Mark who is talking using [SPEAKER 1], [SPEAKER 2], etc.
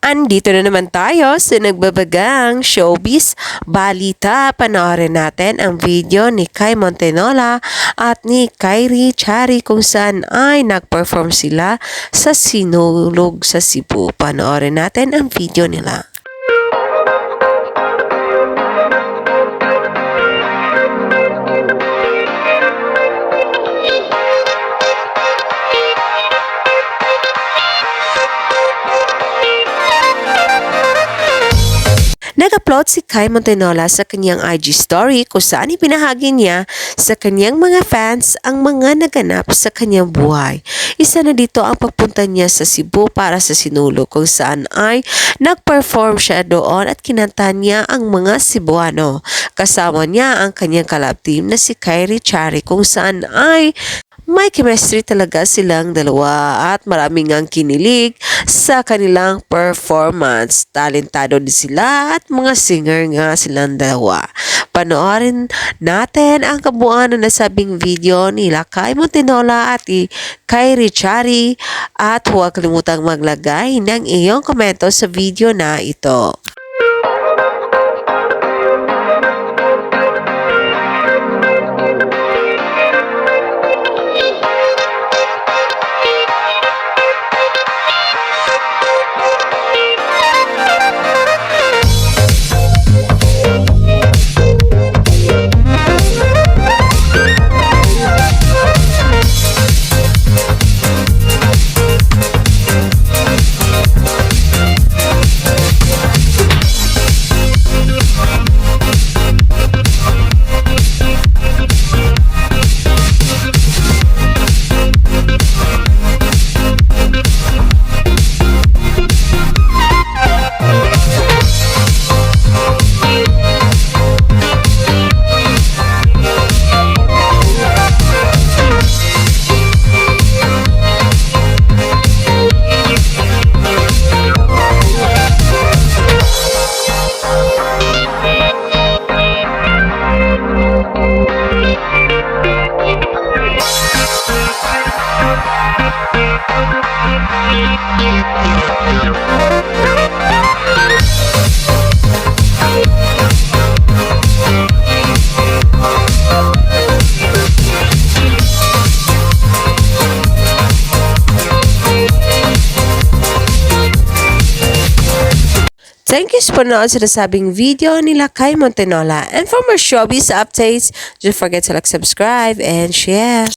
[SPEAKER 1] Andito na naman tayo sa nagbabagang showbiz balita. Panoorin natin ang video ni Kai Montenola at ni Kyrie Chari kung saan ay nag-perform sila sa Sinulog sa Cebu. Panoorin natin ang video nila. Nag-upload si Kai Montenola sa kanyang IG story kung saan ipinahagi niya sa kanyang mga fans ang mga naganap sa kanyang buhay. Isa na dito ang pagpunta niya sa Cebu para sa Sinulog kung saan ay nag-perform siya doon at kinanta niya ang mga Cebuano. Kasama niya ang kanyang collab team na si Kyrie Chari kung saan ay may chemistry talaga silang dalawa at maraming ang kinilig sa kanilang performance. Talentado din sila at mga singer nga silang dalawa. Panoorin natin ang kabuuan ng nasabing video nila Kai Montenola at Kyrie Chari at huwag kalimutang maglagay ng iyong komento sa video na ito. Thank you for panood sa nasabing video nila Kai Montenola. And for more showbiz updates, don't forget to like, subscribe, and share.